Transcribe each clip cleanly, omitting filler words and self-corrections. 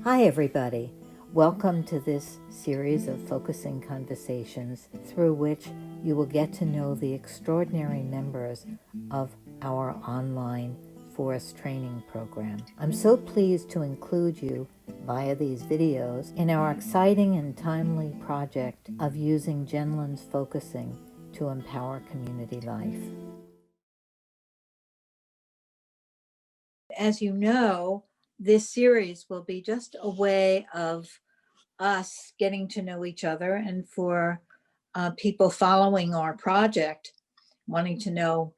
Hi, everybody. Welcome to this series of focusing conversations through which you will get to know the extraordinary members of our online forest training program. I'm so pleased to include you via these videos in our exciting and timely project of using Genlin's focusing to empower community life. As you know, this series will be just a way of us getting to know each other and for people following our project wanting to know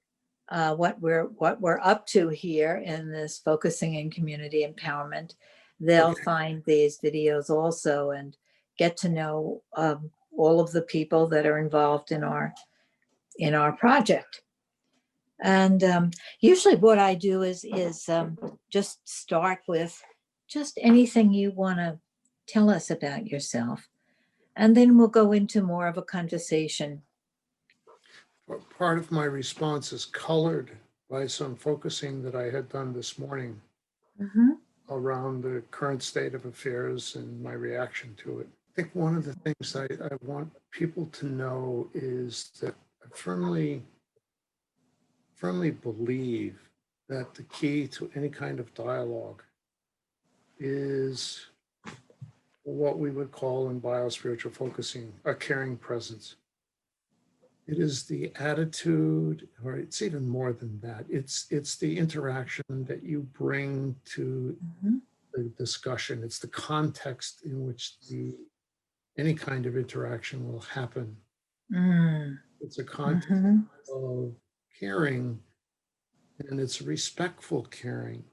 what we're up to here in this focusing in community empowerment. They'll find these videos also and get to know all of the people that are involved in our project. And usually what I do is just start with just anything you want to tell us about yourself. And then we'll go into more of a conversation. Part of my response is colored by some focusing that I had done this morning Mhm. around the current state of affairs and my reaction to it. I think one of the things I want people to know is that I firmly believe that the key to any kind of dialogue is what we would call in biospiritual focusing a caring presence. It is the attitude, or it's even more than that. It's the interaction that you bring to Mhm. the discussion. It's the context in which any kind of interaction will happen. Mm. It's a context Mhm. of caring, and it's respectful caring.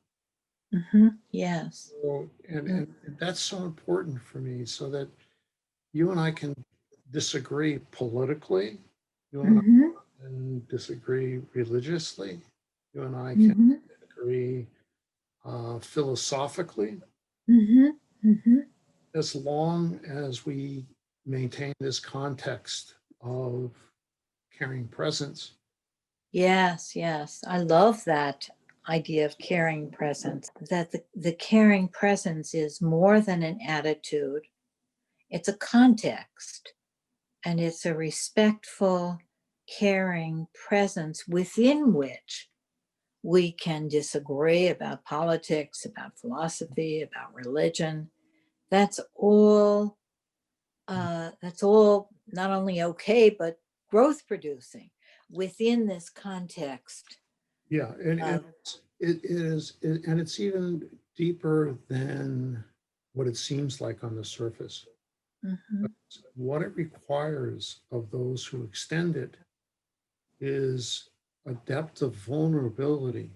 Mhm. Yes. So, and that's so important for me, so that you and I can disagree politically. You and I Mhm. can disagree religiously. You and I can Mhm. disagree philosophically, Mhm. Mhm. as long as we maintain this context of caring presence. Yes, yes. I love that idea of caring presence, that the caring presence is more than an attitude, it's a context, and it's a respectful, caring presence within which we can disagree about politics, about philosophy, about religion. That's all. That's all not only okay, but growth producing within this context. Yeah, and Of, and it's even deeper than what it seems like on the surface. Mhm. What it requires of those who extend it is a depth of vulnerability.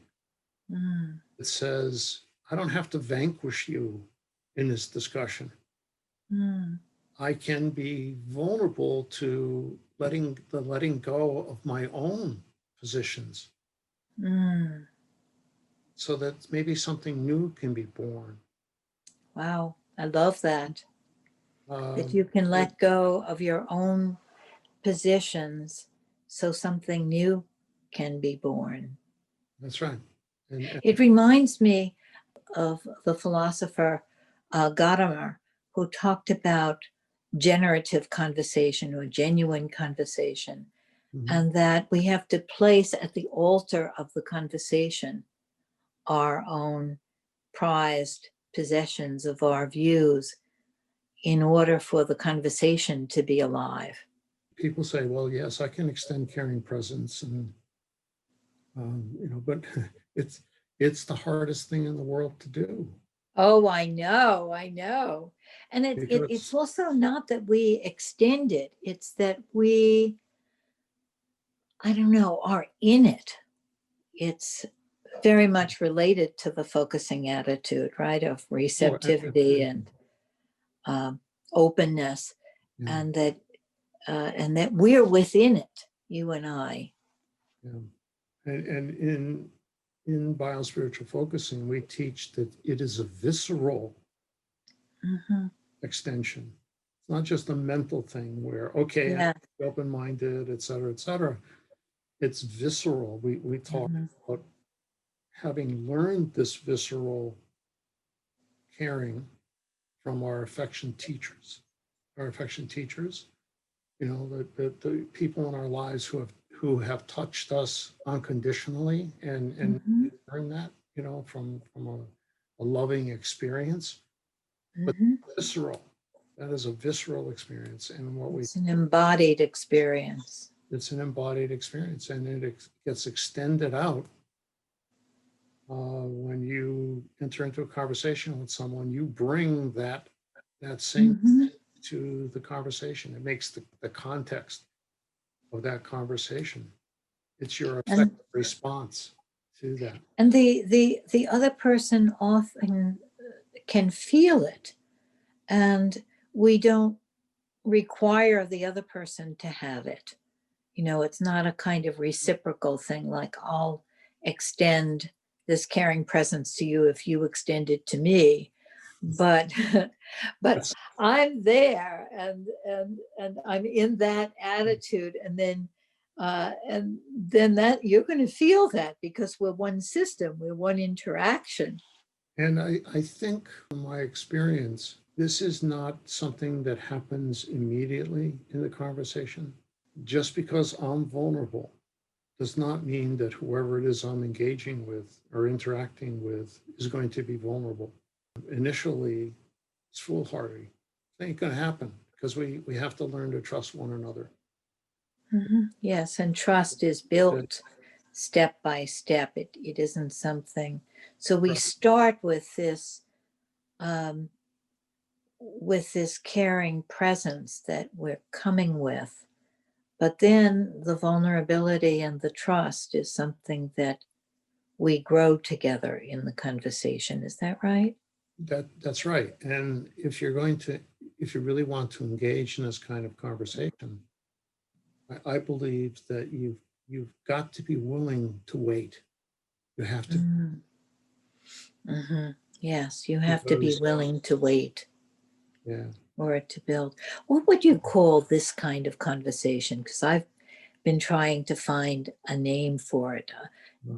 Mm. It says, I don't have to vanquish you in this discussion. Mm. I can be vulnerable to letting go of my own positions Mm. so that maybe something new can be born. Wow, I love that. That Um, you can it, let go of your own positions so something new can be born. that's right. And It reminds me of the philosopher Gadamer, who talked about generative conversation or genuine conversation, mhm. and that we have to place at the altar of the conversation our own prized possessions of our views in order for the conversation to be alive. People say, well, yes, I can extend caring presence, and but it's it's the hardest thing in the world to do Oh, I know. And it's because also not that we extend it, it's that we, I don't know, are in it. It's very much related to the focusing attitude, right? Of oh, receptivity and um, openness, yeah, and that we're within it, you and I. yeah. And in biospiritual focusing, we teach that it is a visceral Mhm. extension. It's not just a mental thing where, okay, I Yeah. open-minded, et cetera, et cetera. It's visceral. We talk Mhm. about having learned this visceral caring from our affection teachers. Our affection teachers, you know, the people in our lives who have touched us unconditionally and Mhm, earn that, you know, from a loving experience, but mhm. visceral. That is a visceral experience, and It's an embodied experience. it's an embodied experience, and it gets extended out when you enter into a conversation with someone. You bring that same Mhm. to the conversation. It makes the context of that conversation. It's your And effective response to that. and the other person often can feel it, and we don't require the other person to have it. You know, it's not a kind of reciprocal thing like I'll extend this caring presence to you if you extend it to me. But but That's, I'm there, and I'm in that attitude, and then that you're going to feel that because we're one system, we're one interaction. and I think from my experience, this is not something that happens immediately in the conversation. Just because I'm vulnerable does not mean that whoever it is I'm engaging with or interacting with is going to be vulnerable. Initially, it's foolhardy. It ain't going to happen because we have to learn to trust one another. Mhm. Yes, and trust is built step by step. It isn't something. So we start um, with this caring presence that we're coming with, but then the vulnerability and the trust is something that we grow together in the conversation. Is that right? That's right. And if you really want to engage in this kind of conversation, I believe that you've got to be willing to wait. You have to, Mm. Mhm. Yes, you have to be because willing to wait yeah, for it to build. What would you call this kind of conversation? Because I've been trying to find a name for it. uh,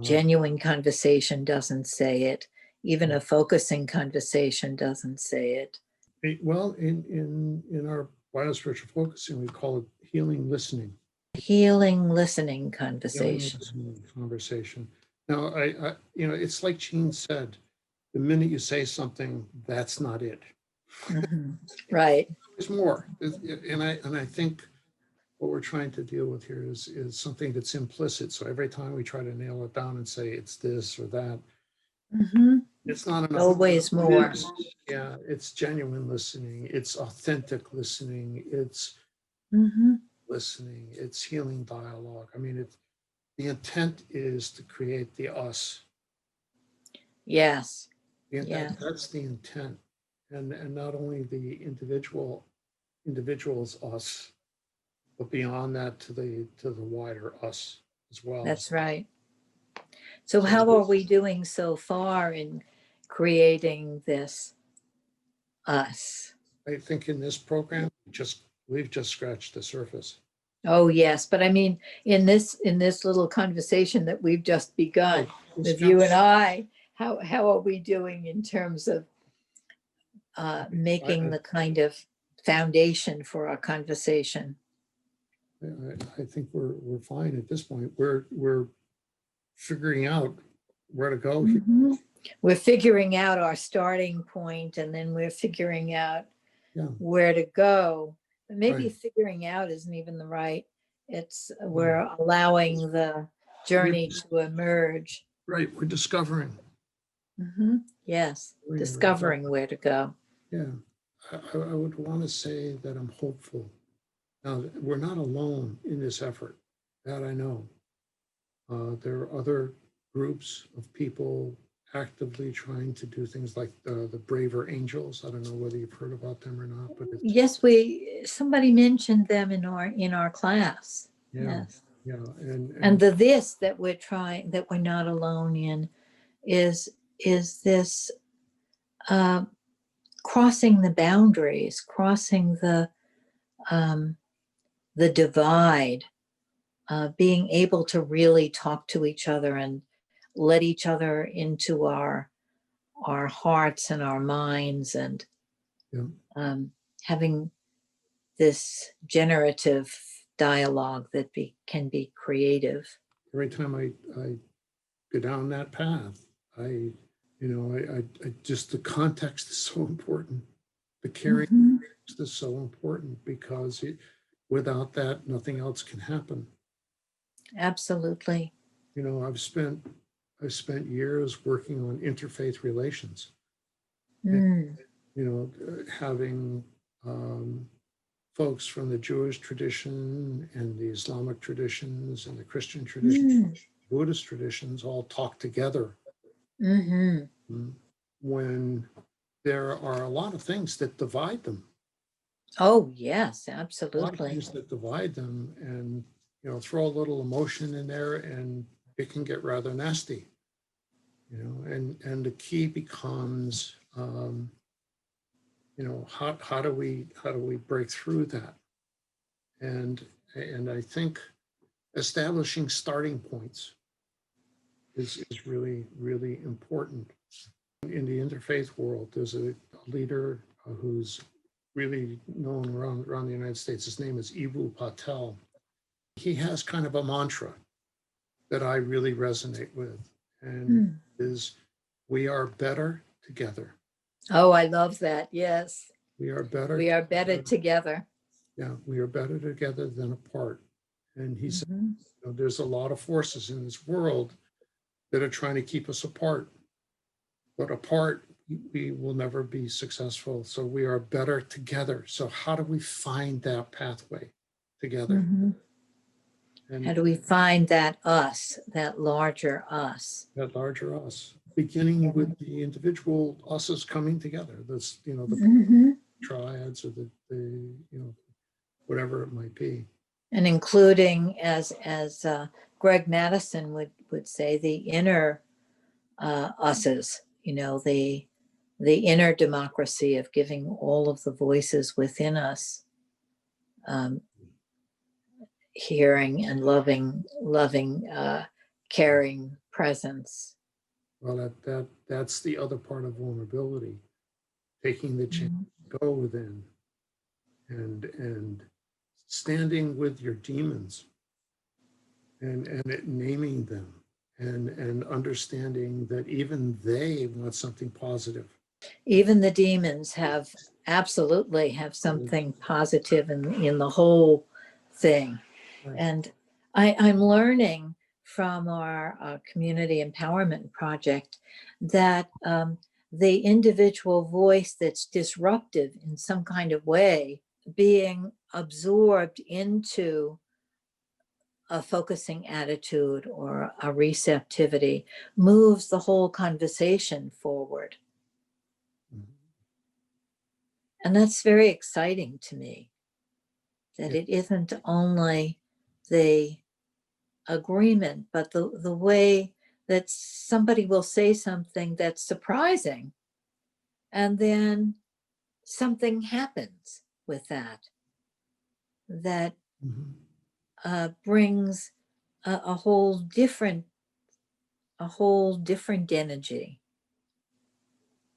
Genuine conversation doesn't say it. Even a focusing conversation doesn't say it. well, in our biospiritual focusing, we call it healing listening. Healing listening Healing conversation. listening conversation. Now, you know, it's like Gene said, the minute you say something, that's not it. Mhm. Right. There's more. And I think what we're trying to deal with here is something that's implicit. So every time we try to nail it down and say it's this or that, Mhm. it's not enough. Always It more. is, yeah, it's genuine listening. It's authentic listening. It's Mhm. listening. It's healing dialogue. I mean, the intent is to create the us. Yes. Yeah, Yeah. that's the intent. And not only the individual's us, but beyond that to the wider us as well. That's right. So So how are we doing so far in creating this us? I think in this program, we've just scratched the surface. Oh, yes, but I mean, in this little conversation that we've just Oh, begun with you and how are we doing in terms of making I, the kind of foundation for our conversation? I think we're fine at this point. We're figuring out where to go here. Mhm. We're figuring out our starting point, and then we're figuring out Yeah, where to go. But maybe right. figuring out isn't even the right. It's No, we're allowing the we're journey to emerge. right. We're discovering. Yes, We're discovering. discovering where to go. Yeah, I would want to say that I'm hopeful. Now, we're not alone in this effort. That I know. There are other groups of people actively trying to do things like the Braver Angels. I don't know whether you've heard about them or not, but it's, Yes, somebody mentioned them in our class. yeah, Yes. yeah. And And the this that we're trying that we're not alone in is this uh, crossing the boundaries, crossing um, the divide, being able to really talk to each other and let each other into our hearts and our minds, and Yeah. having this generative dialogue that can be creative. Every time I go down that path, I just, the context is so important. The caring Mhm. is so important because without that, nothing else can happen. Absolutely. I've spent years working on interfaith relations, and, Mm. having folks from the Jewish tradition and the Islamic traditions and the Christian tradition, Mm. Buddhist traditions all talk together, Hmm. when there are a lot of things that divide them. Oh, yes, A lot of absolutely. things that divide them, and throw a little emotion in there, and it can get rather nasty. And the key becomes, how do we break through that? And I think establishing starting points is really, really important. In the interfaith world, there's a leader who's really known around the United States. His name is Eboo Patel. He has kind of a mantra that I really resonate with, and Mm. is, we are better together. Oh, I love that. Yes, We are better. we are better together. Yeah, we are better together than apart. And he said, Mhm. there's a lot of forces in this world that are trying to keep us apart, but apart, we will never be successful. So we are better together. So how do we find that pathway together? Mhm. How And do we find that us, that larger us? that larger us, beginning with the individual us's coming together. That's, the Mhm. triads, or whatever it might be. And including, as Greg Madison would say, the inner us's, the inner democracy of giving all of the voices within us um, hearing and loving, caring presence. Well, that's the other part of vulnerability, taking the chance to go within, and standing with your demons, and naming them, and understanding that even they want something positive. Even the demons absolutely have something positive in the whole thing. Right. And I'm learning from our community empowerment project that the individual voice that's disruptive in some kind of way, being absorbed into a focusing attitude or a receptivity, moves the whole conversation forward. Mhm. And that's very exciting to me, that Yeah. it isn't only the agreement, but the way that somebody will say something that's surprising, and then something happens with that Mhm. brings a whole different energy.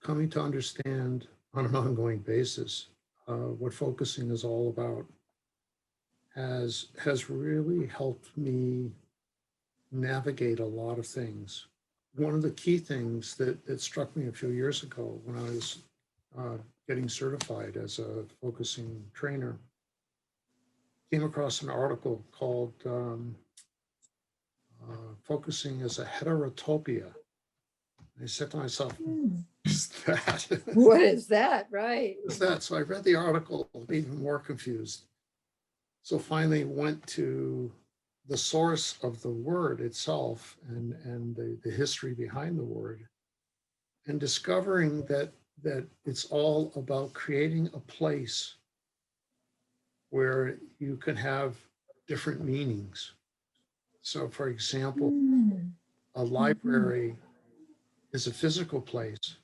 Coming to understand on an ongoing basis what focusing is all about has really helped me navigate a lot of things. One of the key things that struck me a few years ago when I was getting certified as a focusing trainer, came across an article called Focusing as a Heterotopia. I said to myself, "What's that?" What is that? Right. What's that? So I read the article, even more confused. So finally went to the source of the word itself, and the history behind the word, and discovering that it's all about creating a place where you can have different meanings. So, for example, Mm. a library is a physical place,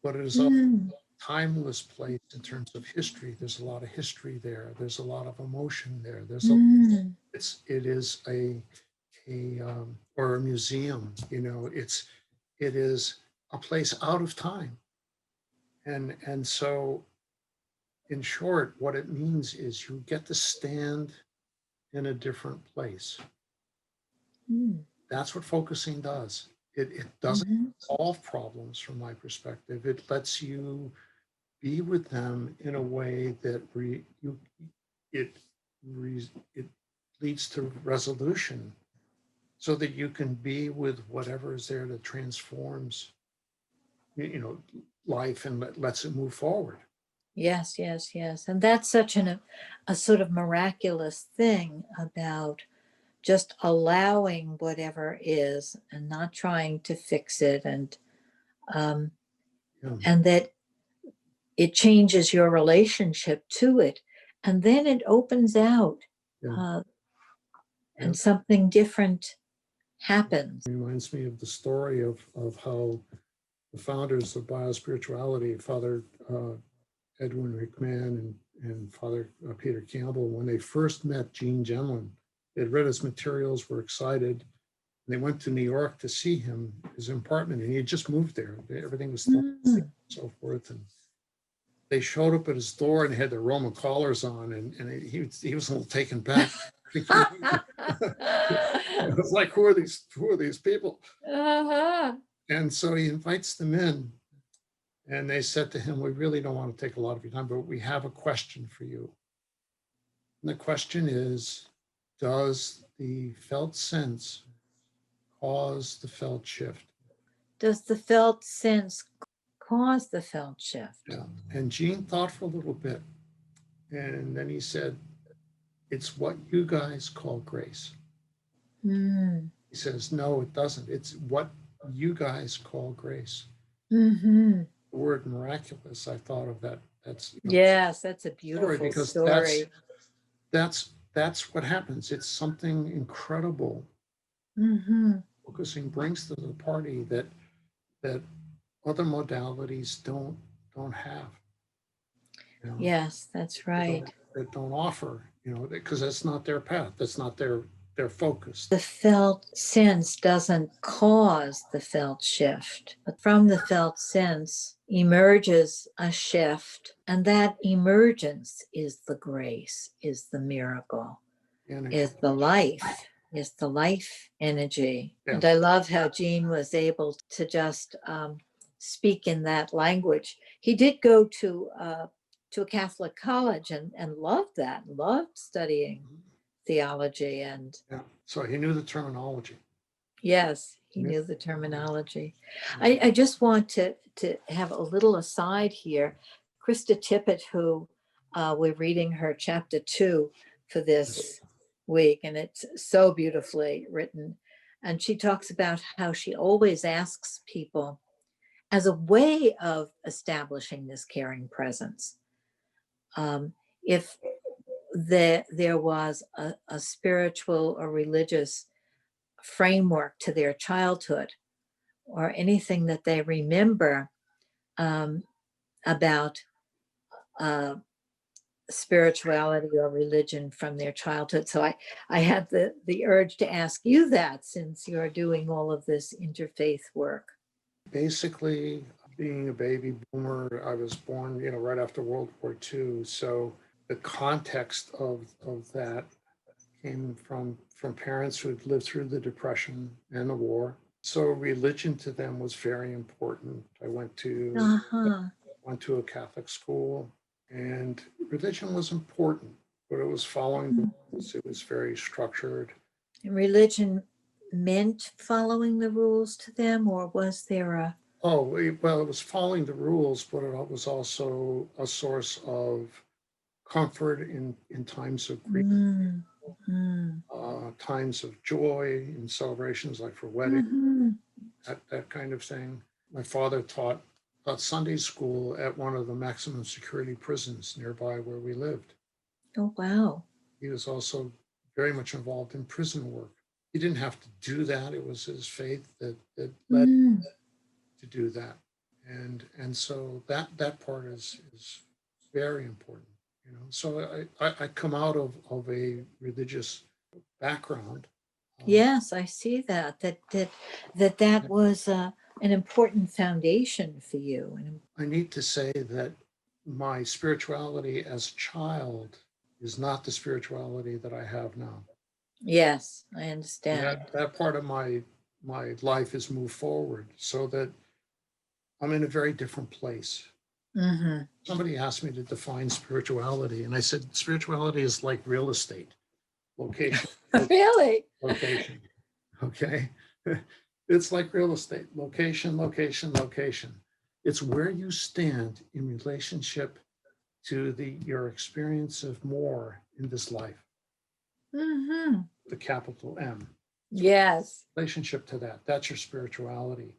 but it is also Mm. a timeless place in terms of history. There's a lot of history there. There's a lot of emotion there. Mm. It is a or a museum. It is a place out of time. And so in short, what it means is you get to stand in a different place. Mm, That's what focusing does. It doesn't mhm. solve problems from my perspective. It lets you be with them in a way that it, it leads to resolution so that you can be with whatever is there that transforms, life and lets it move forward. Yes, yes, yes. And that's such a sort of miraculous thing about just allowing whatever is and not trying to fix it, um, Yeah, and that it changes your relationship to it, and then it opens out, yeah, uh, yeah. and something different happens. Reminds me of the story of how the founders of biospirituality, Father Edwin McMahon and Father Peter Campbell, when they first met Gene Genlin, they'd read his materials, were excited. And they went to New York to see him, his apartment, and he had just moved there. Everything was still Mm. so forth. And they showed up at his door and had their Roman collars on, and he was a little taken back. It was like, who are these people? Uh-huh. And so he invites them in, and they said to him, we really don't want to take a lot of your time, but we have a question for you. And the question is, does the felt sense cause the felt shift? Does the felt sense cause the felt shift? Yeah. And Gene thought for a little bit, and then he said, it's what you guys call grace. Mm. He says, no, it doesn't. It's what you guys call grace. Mm-hmm. The word miraculous, I thought of that. That's Yes, that's a story, beautiful because story. that's what happens. It's something incredible. Mm-hmm. Focusing brings to the party that other modalities don't have. Yes, that's right. That don't offer, because that's not their path. That's not their focus. The felt sense doesn't cause the felt shift, but from the felt sense emerges a shift. And that emergence is the grace, is the miracle, Energy. is the life energy. Yeah. And I love how Gene was able to just speak in that language. He did go to a Catholic college and loved that, loved studying theology. And Yeah. So he knew the terminology. yes, he Yeah. knew the terminology. I just want to have a little aside here. Krista Tippett, who we're reading her chapter 2 for this week, and it's so beautifully written. And she talks about how she always asks people, as a way of establishing this caring presence, if there was a spiritual or religious framework to their childhood or anything that they remember um, about uh, spirituality or religion from their childhood. So I had the urge to ask you that, since you're doing all of this interfaith work. Basically, being a baby boomer, I was born, right after World War II. So the context of that came from parents who had lived through the Depression and the war. So religion to them was very important. I Uh-huh. went to a Catholic school, and religion was important, but it was following the rules. It was very structured. And religion meant following the rules to them, or was there a Oh, well, it was following the rules, but it was also a source of comfort in times of grief, mm, mm, times of joy, in celebrations like for weddings, mm-hmm. that kind of thing. My father taught Sunday school at one of the maximum security prisons nearby where we lived. Oh, wow. He was also very much involved in prison work. He didn't have to do that. It was his faith that led Mm. to do that. And so that part is very important. So I come out of a religious background. Yes, I see that was an important foundation for you. And I need to say that my spirituality as a child is not the spirituality that I have now. yes, I And understand. that part of my life has moved forward so that I'm in a very different place. Hmm. Somebody asked me to define spirituality, and I said spirituality is like real estate, location, Really? location. Okay. It's like real estate, location, location, location. It's where you stand in relationship to your experience of more in this life, Hmm. the capital M. Yes. Relationship to that. That's your spirituality.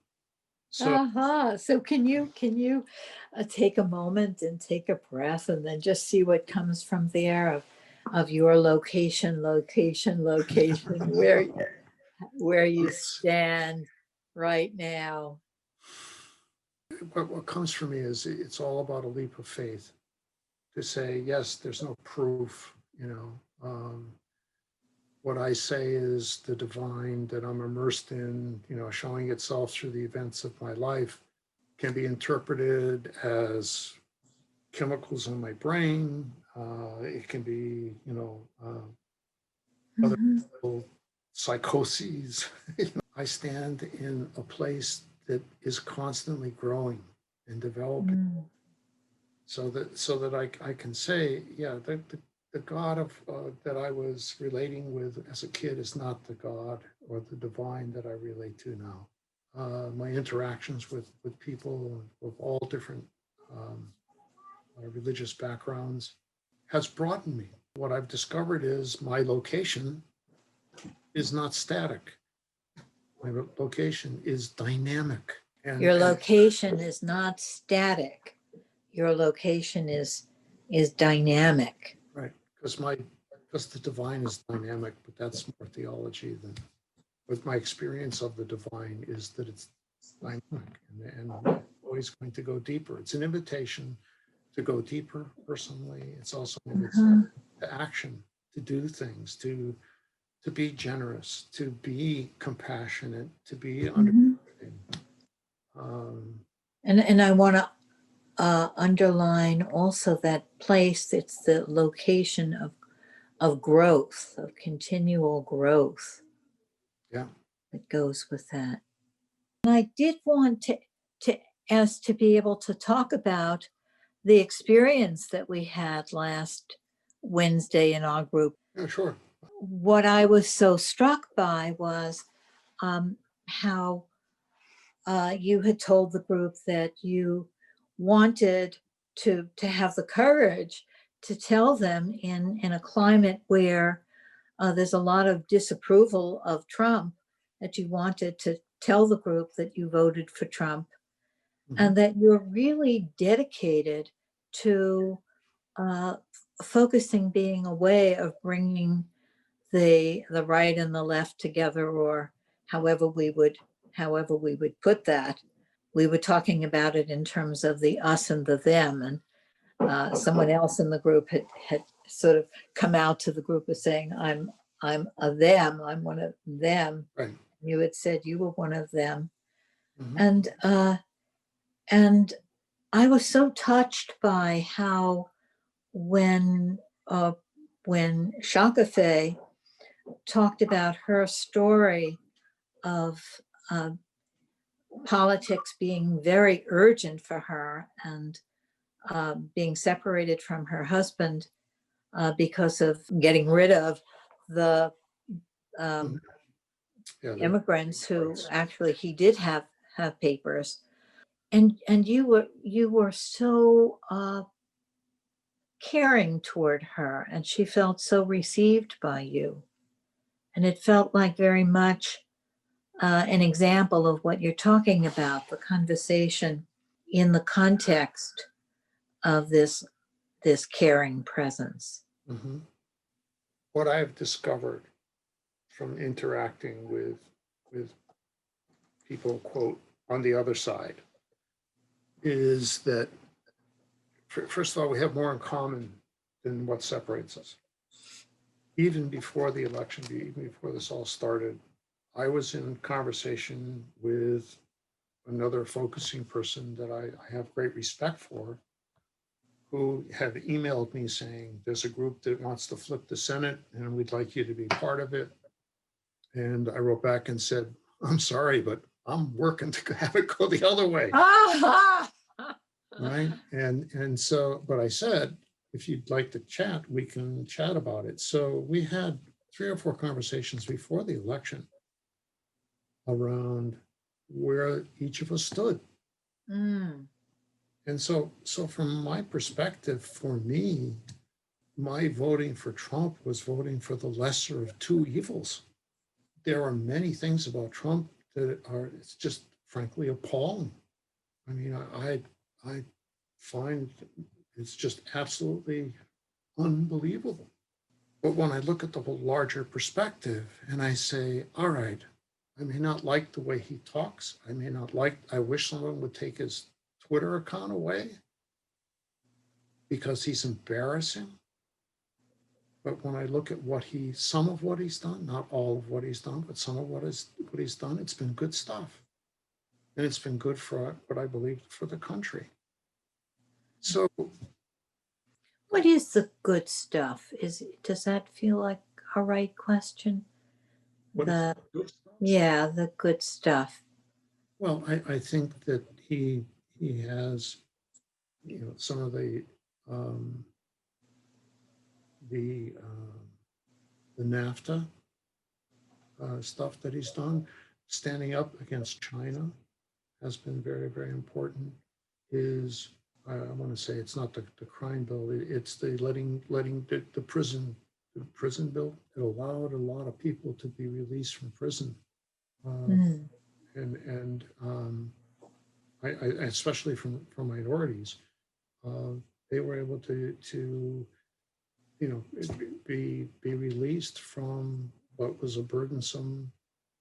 So Uh-huh. So can you take a moment and take a breath and then just see what comes from there of your location, location, location, where you stand right now. what comes for me is it's all about a leap of faith to say, yes, there's no proof, you know. What I say is the divine that I'm immersed in, you know, showing itself through the events of my life can be interpreted as chemicals in my brain. It can be, you know, other Mhm. psychoses. I stand in a place that is constantly growing and developing, Mm. so that I can say, yeah, the God of that I was relating with as a kid is not the God or the divine that I relate to now. My interactions with people of all different um, religious backgrounds has broadened me. What I've discovered is my location is not static. My location is dynamic, Your and location is not static. Your location is dynamic. right, because the divine is dynamic, but that's more theology than. But my experience of the divine is that it's dynamic and always going to go deeper. It's an invitation to go deeper personally. It's also an invitation Mhm. to action, to do things, to be generous, to be compassionate, to be Mhm. understanding. Um, And I want to underline also that place. It's the location of growth, of continual growth yeah, that goes with that. And I did want to us to be able to talk about the experience that we had last Wednesday in our group. yeah, sure. What I was so struck by was how you had told the group that you wanted to have the courage to tell them in a climate where there's a lot of disapproval of Trump, that you wanted to tell the group that you voted for Trump, Mhm. and that you're really dedicated to uh, focusing being a way of bringing the right and the left together, or however we would put that. We were talking about it in terms of the us and the them, and someone else in the group had sort of come out to the group as saying, I'm a them, I'm one of them. Right. You had said you were one of them, Mhm. and I was so touched by how when uh, when Shaka Faye talked about her story of uh, politics being very urgent for her, and being separated from her husband because of getting rid of the Mhm. um, Yeah, immigrants who rights. actually he did have papers, and you were so caring toward her, and she felt so received by you, and it felt like very much an example of what you're talking about, the conversation in the context of this caring presence. Mhm. What I've discovered from interacting with people, quote, on the other side, is that first of all, we have more in common than what separates us. Even before the election, even before this all started, I was in conversation with another focusing person that I have great respect for, who have emailed me saying, there's a group that wants to flip the Senate and we'd like you to be part of it. And I wrote back and said, I'm sorry, but I'm working to have it go the other way. Ah! Right. And so, but I said, if you'd like to chat, we can chat about it. So we had 3 or 4 conversations before the election around where each of us stood. Mm, And so from my perspective, for me, my voting for Trump was voting for the lesser of 2 evils. There are many things about Trump that are, it's just frankly appalling. I mean, I find it's just absolutely unbelievable. But when I look at the whole larger perspective and I say, all right, I may not like the way he talks. I may not like, I wish someone would take his Twitter account away because he's embarrassing. But when I look at some of what he's done, not all of what he's done, but some of what he's done, it's been good stuff. And it's been good for what I believe for the country. So what is the good stuff? Does that feel like a right question? what is The good stuff? Yeah, the good stuff. Well, I think that he has, some of um, the NAFTA stuff that he's done, standing up against China has been very, very important. I want to say it's not the crime bill, it's the letting the prison bill. It allowed a lot of people to be released from prison. Mm, And I especially from minorities, they were able to be released from what was a burdensome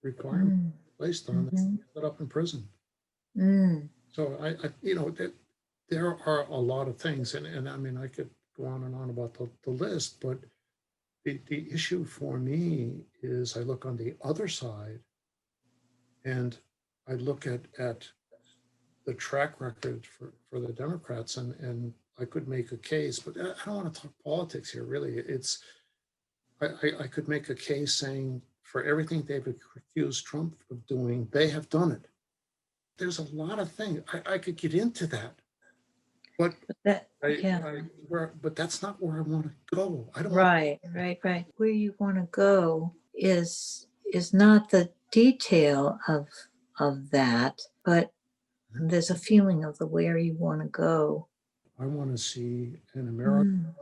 requirement mm, placed on them. mhm, Ended up in prison. mm. So that there are a lot of things, and I mean I could go on and on about the list, but the issue for me is I look on the other side and I look at the track record for the Democrats, and I could make a case, but I don't want to talk politics here. Really, I could make a case saying for everything they've accused Trump of doing, they have done it. There's a lot of things I could get into that, but Yeah, but that's not where I want to go. I don't want. right, right, right. Where you want to go is not the detail of that, but there's a feeling of the where you want to go. I want to see an America Mm,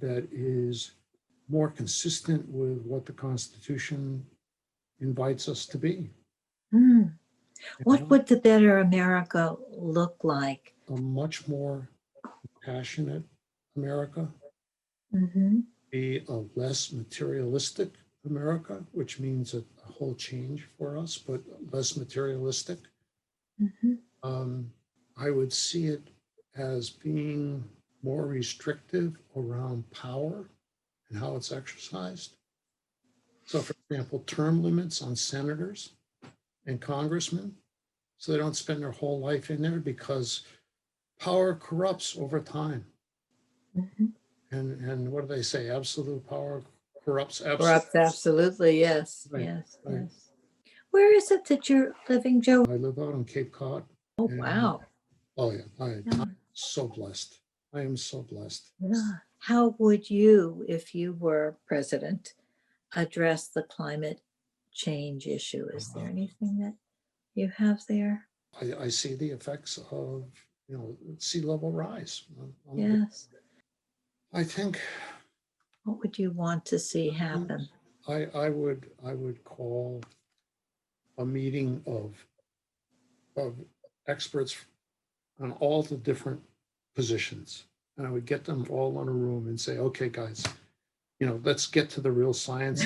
that is more consistent with what the Constitution invites us to be. mm. You What know, would the better America look like? a much more passionate America, Mm-hmm. be a less materialistic America, which means a whole change for us, but less materialistic. Mm-hmm. I would see it as being more restrictive around power and how it's exercised. So, for example, term limits on senators and congressmen, so they don't spend their whole life in there because power corrupts over time. Mm-hmm. And what do they say? Absolute power corrupts absolute. Corrupt, absolutely. Yes, Right, yes, right. yes. Where is it that you're living, Joe? I live out on Cape Cod. Oh, And wow. oh yeah, Yeah, I'm so blessed. I am so blessed. yeah. How would you, if you were president, address the climate change issue? Is there anything that you have there? I see the effects of sea level rise. Yes. I think What would you want to see happen? I would call a meeting of experts on all the different positions. And I would get them all in a room and say, okay, guys, let's get to the real science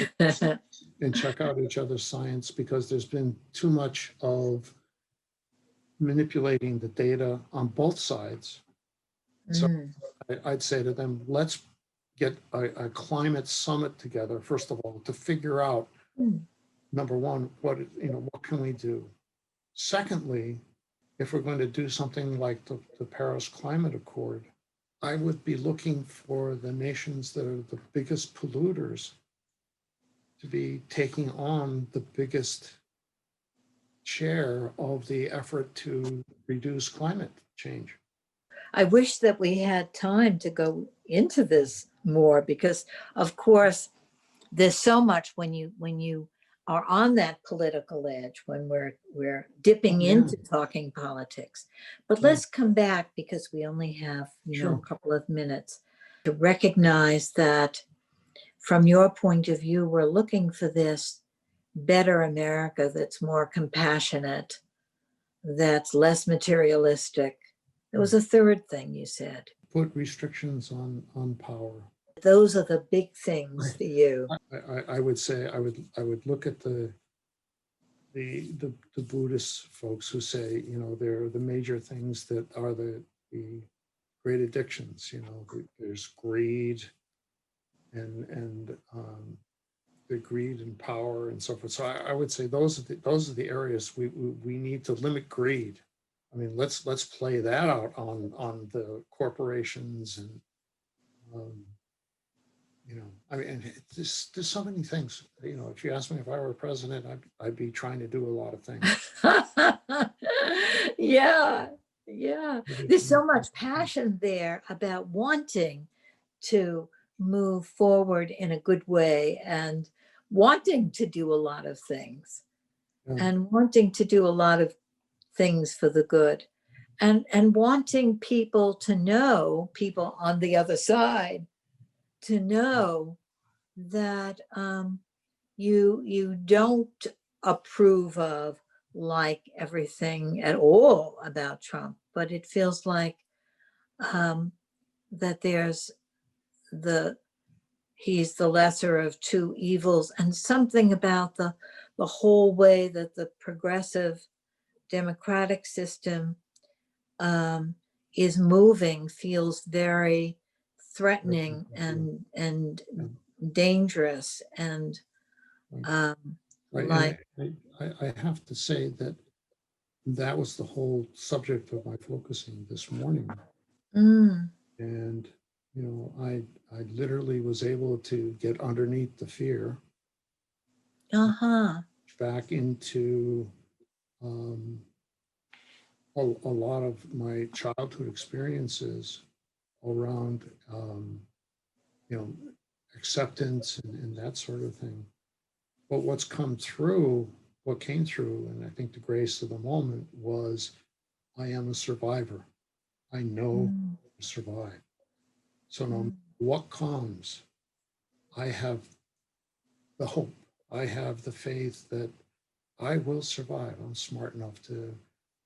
and check out each other's science, because there's been too much of manipulating the data on both sides. So Mm, I'd say to them, let's get a climate summit together, first of all, to figure out, mm, number one, what can we do? Secondly, if we're going to do something like the Paris Climate Accord, I would be looking for the nations that are the biggest polluters to be taking on the biggest share of the effort to reduce climate change. I wish that we had time to go into this more because, of course, there's so much when you are on that political edge, when we're dipping Yeah. into talking politics. But let's come back because we only have, Sure. a couple of minutes to recognize that from your point of view, we're looking for this better America that's more compassionate, that's less materialistic. There was a third thing you said. Put restrictions on power. Those are the big things for you. I would say I would look at the Buddhist folks who say, they're the major things that are the great addictions. There's greed and the greed and power and so forth. So I would say those are the areas we need to limit greed. I mean, let's play that out on the corporations and I mean, there's so many things. If you ask me if I were president, I'd be trying to do a lot of things. Yeah. There's so much passion there about wanting to move forward in a good way and wanting to do a lot of things and wanting to do a lot of things for the good and wanting people to know, people on the other side, to know that you don't approve of like everything at all about Trump, but it feels like that he's the lesser of two evils, and something about the whole way that the progressive democratic system is moving feels very threatening and dangerous and right. And I have to say that was the whole subject of my focusing this morning. And I literally was able to get underneath the fear back into a lot of my childhood experiences around acceptance and that sort of thing. But what came through, and I think the grace of the moment was, I am a survivor. I know to survive. So no matter what comes, I have the hope. I have the faith that I will survive. I'm smart enough to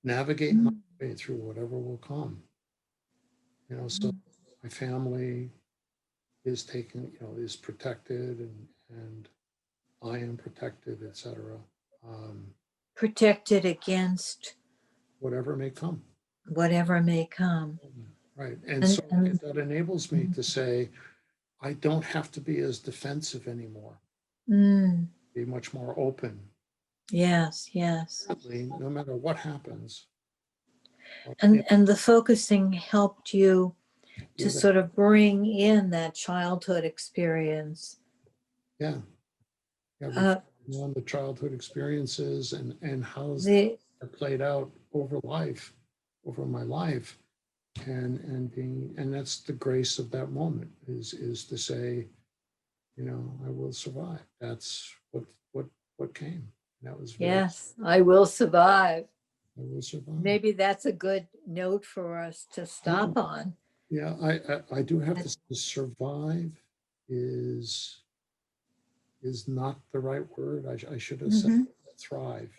navigate my way through whatever will come. So my family is taken, is protected and I am protected, etc. Protected against Whatever may come. Whatever may come. Right. And so that enables me to say, I don't have to be as defensive anymore. Be much more open. Yes. No matter what happens. And the focusing helped you to sort of bring in that childhood experience. Yeah. On the childhood experiences and how they played out over my life. And that's the grace of that moment is to say, I will survive. That's what came. That was yes, I will survive. I will survive. Maybe that's a good note for us to stop on. Yeah, I do have to say survive is not the right word. I should have said thrive.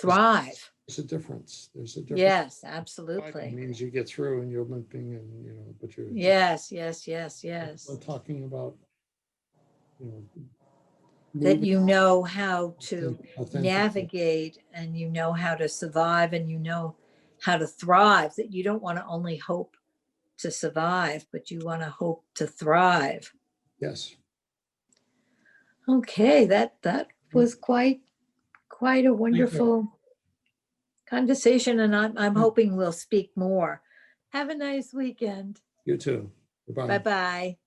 Thrive. There's a difference. Yes, absolutely. It means you get through and you're limping and but you're. Yes. I'm talking about that you know how to navigate and you know how to survive and you know how to thrive, that you don't want to only hope to survive, but you want to hope to thrive. Yes. Okay, that was quite a wonderful conversation, and I'm Yeah. hoping we'll speak more. Have a nice weekend. You too. Goodbye. Bye-bye.